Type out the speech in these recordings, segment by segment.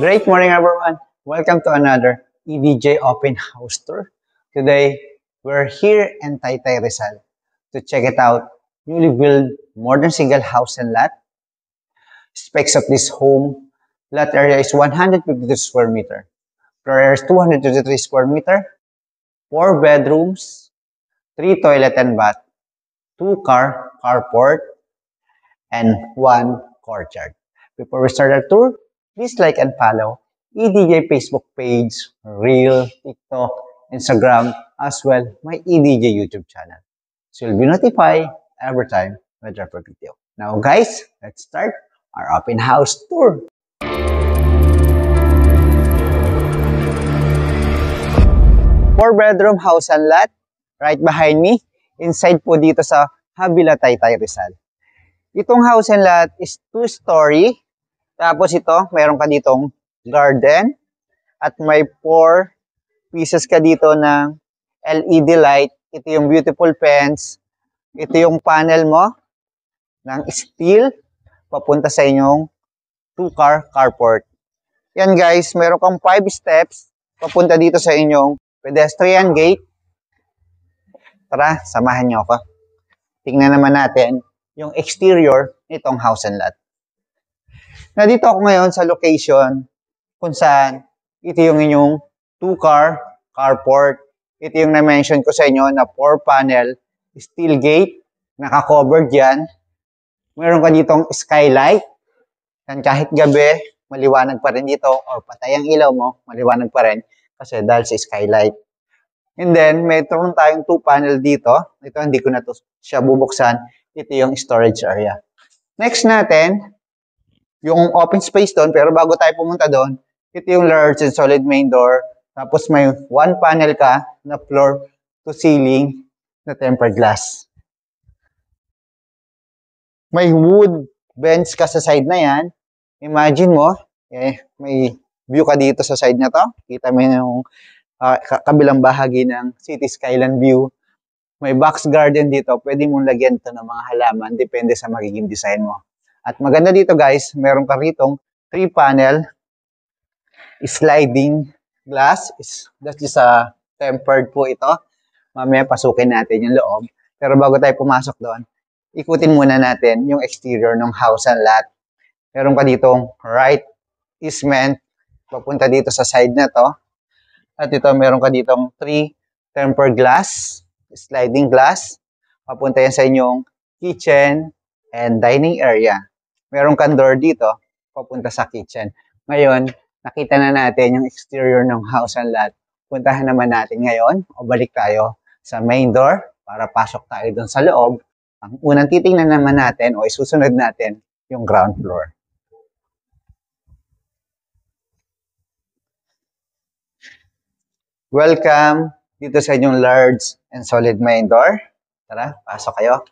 Great morning, everyone. Welcome to another EDJ open house tour. Today, we're here in Taytay Rizal to check it out. Newly built modern single house and lot. Specs of this home. Lot area is 152 square meter. Floor area is 223 square meter. 4 bedrooms, 3 toilet and bath, 2 carport, and 1 courtyard. Before we start our tour, please like and follow EDJ Facebook page, Reel, TikTok, Instagram, as well my EDJ YouTube channel. So you'll be notified every time I drop a video. Now guys, let's start our open house tour. Four-bedroom house and lot right behind me. Inside po dito sa Havilah, Taytay Rizal. Itong house and lot is 2-story. Tapos ito, mayroon ka ditong garden. At may 4 pieces ka dito ng LED light. Ito yung beautiful fence. Ito yung panel mo ng steel. Papunta sa inyong 2-car carport. Yan guys, mayroon kang 5 steps. Papunta dito sa inyong pedestrian gate. Tara, samahan nyo ako. Tingnan naman natin yung exterior nitong house and lot. Nandito ako ngayon sa location kung saan ito yung inyong 2-car carport. Ito yung na-mention ko sa inyo na 4-panel steel gate. Naka-covered yan. Meron ka ditong skylight. Yan, kahit gabi, maliwanag pa rin dito. Or patay ang ilaw mo, maliwanag pa rin. Kasi dahil sa skylight. And then, mayroon tayong 2-panel dito. Ito, hindi ko na to siya bubuksan. Ito yung storage area. Next natin, yung open space doon. Pero bago tayo pumunta doon, ito yung large and solid main door. Tapos may 1 panel ka na floor to ceiling na tempered glass. May wood bench ka sa side na yan. Imagine mo, may view ka dito sa side na to. Kita mo yung kabilang bahagi ng city skyline view. May box garden dito. Pwede mong lagyan ito ng mga halaman. Depende sa magiging design mo. At maganda dito guys, meron ka ritong 3-panel sliding glass. That is tempered po ito. Mamaya pasukin natin yung loob. Pero bago tayo pumasok doon, ikutin muna natin yung exterior ng house and lot. Meron ka ditong right easement. Papunta dito sa side na to. At ito, meron ka ditong 3 tempered glass. Sliding glass. Papunta yan sa inyong kitchen and dining area. Meron kang door dito, papunta sa kitchen. Ngayon, nakita na natin yung exterior ng house and lot. Puntahan naman natin ngayon, o balik tayo sa main door para pasok tayo dun sa loob. Ang unang titingnan naman natin o isusunod natin yung ground floor. Welcome dito sa inyong large and solid main door. Tara, pasok kayo.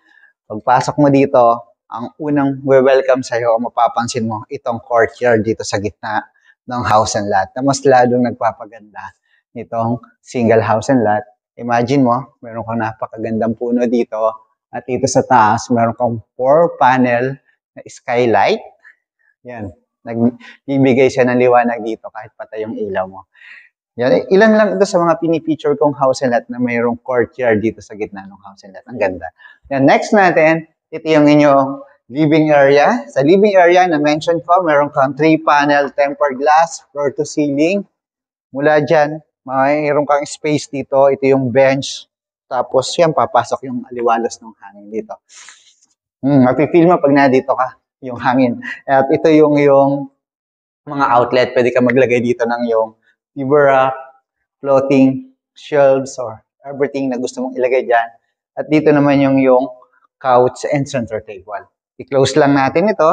Pagpasok mo dito, ang unang welcome sa'yo, mapapansin mo, itong courtyard dito sa gitna ng house and lot na mas lalong nagpapaganda nitong single house and lot. Imagine mo, meron kang napakagandang puno dito at dito sa taas, meron kang 4-panel na skylight. Yan, nagbibigay siya ng liwanag dito kahit patay yung ilaw mo. Yan, ilan lang ito sa mga pinipicture kong house and lot na mayroong courtyard dito sa gitna ng house and lot. Ang ganda. Yan, next natin, ito yung inyong living area. Sa living area, na-mention ko, meron kang 3-panel tempered glass, floor to ceiling. Mula dyan, mayroon kang space dito. Ito yung bench. Tapos yan, papasok yung aliwalas ng hangin dito. Mapifeel mo pag nandito ka, yung hangin. At ito yung mga outlet. Pwede ka maglagay dito ng yung rack, floating shelves, or everything na gusto mong ilagay dyan. At dito naman yung couch and center table. I-close lang natin ito.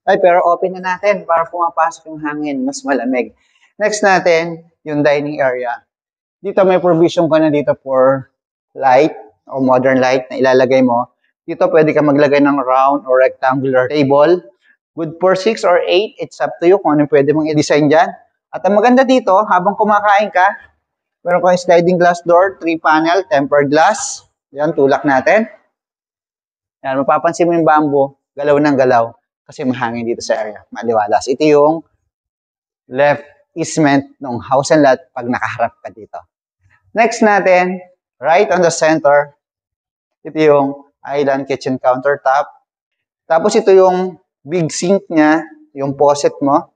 Ay, pero open na natin para pumapasok yung hangin. Mas malamig. Next natin, yung dining area. Dito may provision ka na dito for light o modern light na ilalagay mo. Dito pwede ka maglagay ng round or rectangular table. Good for 6 or 8. It's up to you kung ano pwede mong i-design dyan. At ang maganda dito, habang kumakain ka, meron kang sliding glass door, 3-panel, tempered glass. Yan, tulak natin. Yan, mapapansin mo yung bamboo, galaw ng galaw. Kasi mahangin dito sa area, maliwalas. Ito yung left easement ng house and lot pag nakaharap ka dito. Next natin, right on the center, ito yung island kitchen countertop. Tapos ito yung big sink niya, yung faucet mo.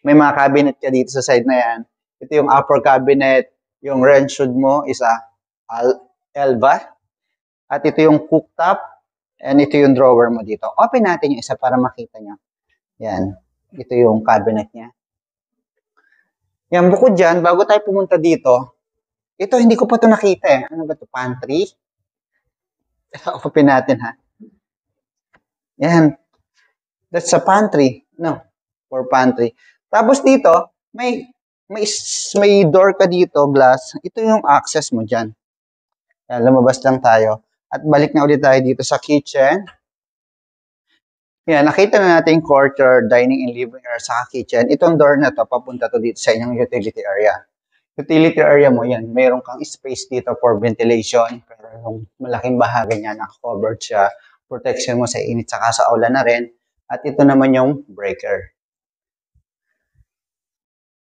May mga cabinet ka dito sa side na yan. Ito yung upper cabinet, yung range hood mo is Elva. At ito yung cooktop, and ito yung drawer mo dito. Open natin yung isa para makita nyo. Yan. Ito yung cabinet niya. Yan, bukod dyan, bago tayo pumunta dito, ito, hindi ko pa ito nakita eh. Ano ba ito? Pantry? Open natin ha. Yan. That's a pantry. No, for pantry. Tapos dito, may door ka dito, glass. Ito yung access mo dyan. Yan, lumabas lang tayo. At balik na ulit tayo dito sa kitchen. Yan, nakita na natin yung courtyard, dining and living area sa kitchen. Itong door na to, papunta to dito sa inyong utility area. Utility area mo, yan, mayroon kang space dito for ventilation. Pero yung malaking bahagi niya, naka-covered siya. Protection mo sa init, saka sa ulan na rin. At ito naman yung breaker.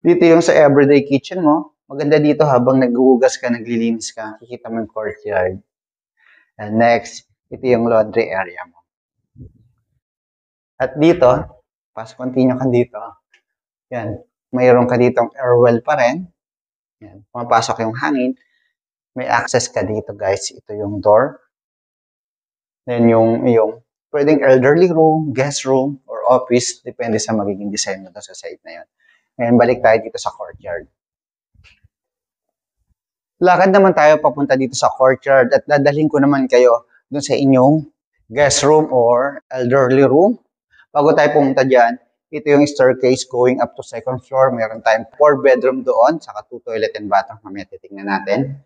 Dito yung sa everyday kitchen mo. Maganda dito habang naghuhugas ka, naglilinis ka. Kikita mo yung courtyard. And next, ito yung laundry area mo. At dito, continue ka dito. Yan. Mayroon ka ditong air well pa rin. Yan. Pumapasok yung hangin. May access ka dito, guys. Ito yung door. Then yung pwedeng elderly room, guest room, or office. Depende sa magiging design mo sa site na yun. Ngayon, balik tayo dito sa courtyard. Lakad naman tayo papunta dito sa courtyard at dadalhin ko naman kayo dun sa inyong guest room or elderly room. Bago tayo pumunta dyan, ito yung staircase going up to second floor. Meron tayong 4 bedroom doon, saka 2 toilet and bathroom. Mamaya titignan natin.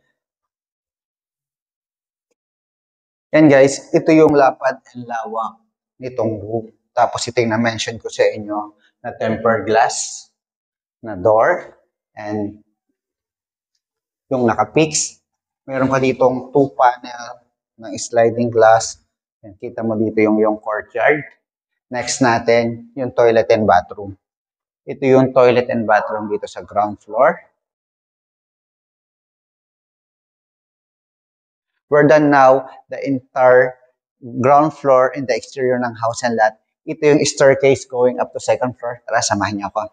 Yan guys, ito yung lapad and lawak nitong room. Tapos ito yung na-mention ko sa inyo na tempered glass na door. And yung naka-fix. Meron ka ditong 2 panel ng sliding glass. Yan, kita mo dito yung courtyard. Next natin, yung toilet and bathroom. Ito yung toilet and bathroom dito sa ground floor. We're done now, the entire ground floor and the exterior ng house and lot. Ito yung staircase going up to second floor. Tara, samahan niyo ako.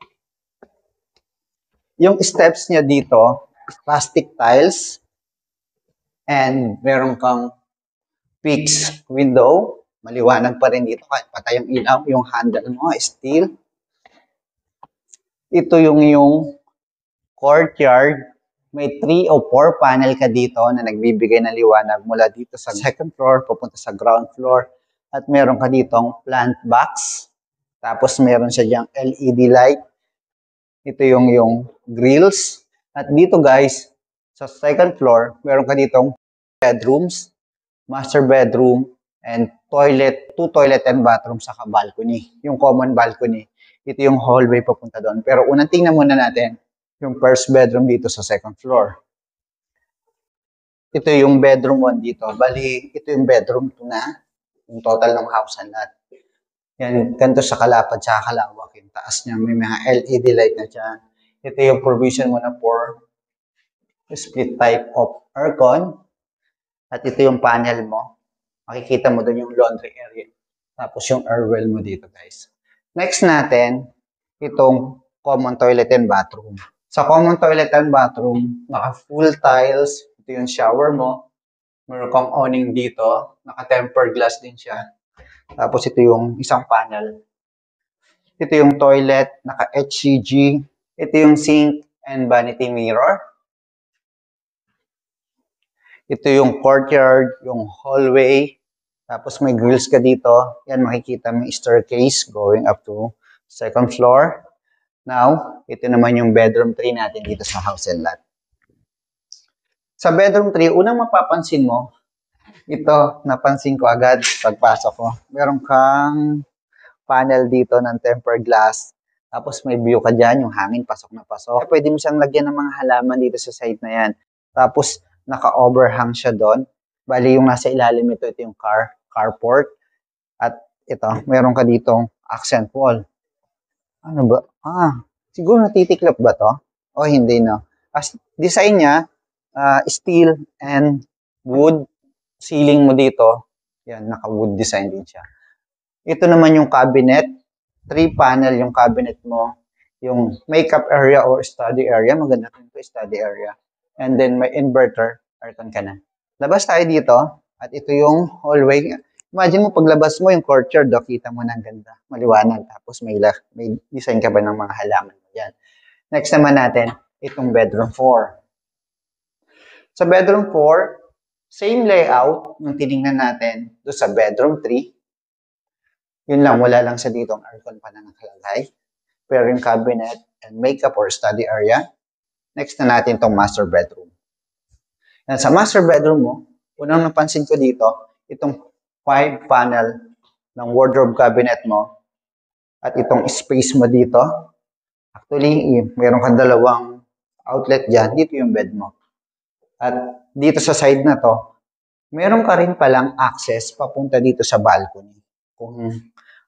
Yung steps niya dito, plastic tiles. And meron kang fixed window. Maliwanag pa rin dito kahit patay yung ilaw. Yung handle mo, steel. Ito yung courtyard. May 3 o 4 panel ka dito na nagbibigay ng liwanag mula dito sa second floor, papunta sa ground floor. At meron ka ditong plant box. Tapos meron siya diyang LED light. Ito yung grills. At dito guys, sa second floor, meron ka ditong bedrooms, master bedroom, and toilet, 2 toilet and bathroom, saka balcony. Yung common balcony. Ito yung hallway papunta doon. Pero unang tingnan muna natin yung first bedroom dito sa second floor. Ito yung bedroom 1 dito. Bali, ito yung bedroom 2 na. Yung total ng house and lot. Yan, ganito sa kalapad, sa kalawak. Yung taas niya, may mga LED light na dyan. Ito yung provision mo na for split type of aircon. At ito yung panel mo. Makikita mo doon yung laundry area. Tapos yung air well mo dito, guys. Next natin, itong common toilet and bathroom. Sa common toilet and bathroom, naka full tiles. Ito yung shower mo. Meron kang awning dito. Naka-tempered glass din siya. Tapos ito yung isang panel. Ito yung toilet, naka-HCG. Ito yung sink and vanity mirror. Ito yung courtyard, yung hallway. Tapos may grills ka dito. Yan, makikita mo yung staircase going up to second floor. Now, ito naman yung bedroom 3 natin dito sa house and lot. Sa bedroom 3, unang mapapansin mo, ito, napansin ko agad pagpasok ko. Meron kang panel dito ng tempered glass. Tapos may view ka dyan, yung hangin, pasok na pasok. Pwede mo siyang lagyan ng mga halaman dito sa side na yan. Tapos, naka-overhang siya doon. Bali, yung nasa ilalim ito yung carport. At ito, meron ka ditong accent wall. Ano ba? Siguro natitiklop ba to? O hindi, no? As design niya, steel and wood. Ceiling mo dito, yan, naka-wood design din siya. Ito naman yung cabinet. 3-panel yung cabinet mo. Yung makeup area or study area. Maganda ito, study area. And then may inverter. Aircon ka na. Labas tayo dito. At ito yung hallway. Imagine mo, paglabas mo yung courtyard, kita mo na ang ganda. Maliwanag. Tapos may design ka ba ng mga halaman mo yan. Next naman natin, itong bedroom 4. Sa bedroom 4, same layout nung tinignan natin doon sa bedroom 3. Yun lang, wala lang sa dito ang aircon pa na nakalagay. Pero yung cabinet and makeup or study area. Next na natin itong master bedroom. Yan, sa master bedroom mo, unang napansin ko dito, itong 5-panel ng wardrobe cabinet mo at itong space mo dito. Actually, meron kang dalawang outlet dyan. Dito yung bed mo. At dito sa side na to, meron ka rin palang access papunta dito sa balcony. Kung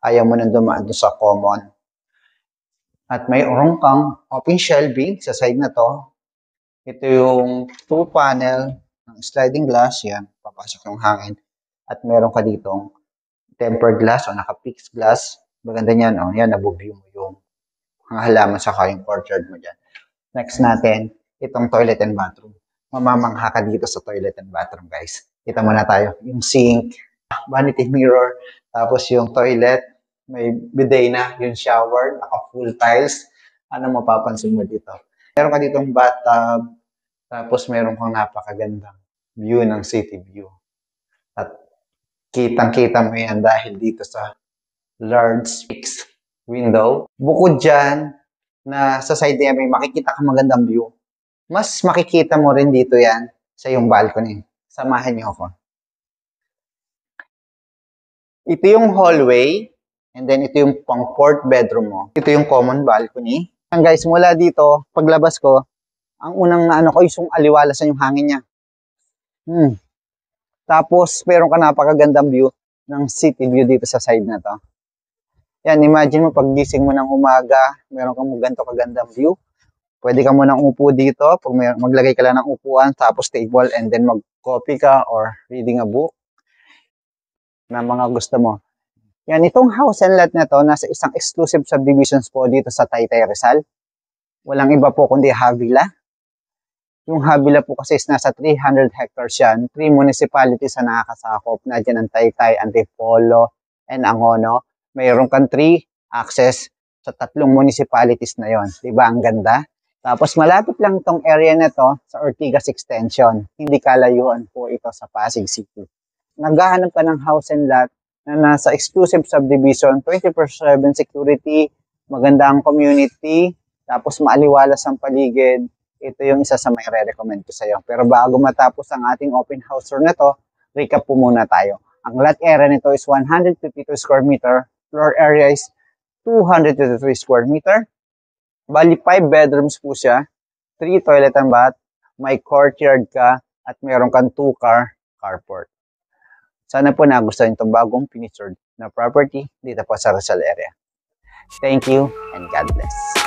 ayaw mo nang dumaan doon sa common. At mayroon kang open shelving sa side na to. Ito yung 2-panel ng sliding glass. Yan, papasok yung hangin. At meron ka ditong tempered glass o naka-fixed glass. Maganda niyan, oh. Yan, nabubuo mo yung halaman sa yung courtyard mo dyan. Next natin, itong toilet and bathroom. Mamamangha ka dito sa toilet and bathroom, guys. Kita muna tayo. Yung sink, vanity mirror, tapos yung toilet, may bidet na, yung shower, naka-full tiles. Ano mapapansin mo dito? Meron ka ditong bathtub, tapos meron kang napakagandang view ng city view. At kitang-kita mo yan dahil dito sa large fixed window. Bukod dyan, na sa side niya may makikita ka magandang view. Mas makikita mo rin dito yan sa yung balcony. Samahan niyo ako. Ito yung hallway, and then ito yung pang 4th bedroom mo. Ito yung common balcony. And guys, mula dito, paglabas ko, ang unang ano ko, yung aliwalas na yung hangin niya. Tapos, meron ka napakagandang view ng city view dito sa side na to. Yan, imagine mo, pag gising mo ng umaga, meron kang ganito kagandang view. Pwede ka munang upo dito, pag maglagay ka lang ng upuan, tapos table, and then mag-coffee ka or reading a book na mga gusto mo. Yan, itong house and lot na to, nasa isang exclusive subdivisions po dito sa Taytay Rizal. Walang iba po kundi Havila. Yung Havila po kasi is nasa 300 hectares yan. 3 municipalities na nakakasakop na dyan ang Taytay, Antipolo, and Angono. Mayroon kang 3 access sa 3 municipalities na yon. Diba ang ganda? Tapos malapit lang itong area na to sa Ortigas Extension. Hindi kalayuan po ito sa Pasig City. Naghahanap ka ng house and lot na nasa exclusive subdivision, 24/7 security, maganda ang community, tapos maaliwalas ang paligid. Ito yung isa sa may re-recommend ko sa iyo. Pero bago matapos ang ating open house tour na to, recap po muna tayo. Ang lot area nito is 152 square meter, floor area is 223 square meter. Bali, 5 bedrooms po siya, 3 toilet and bath, may courtyard ka, at meron kang 2-car carport. Sana po nagustuhan itong bagong finished na property dito po sa Rizal area. Thank you and God bless.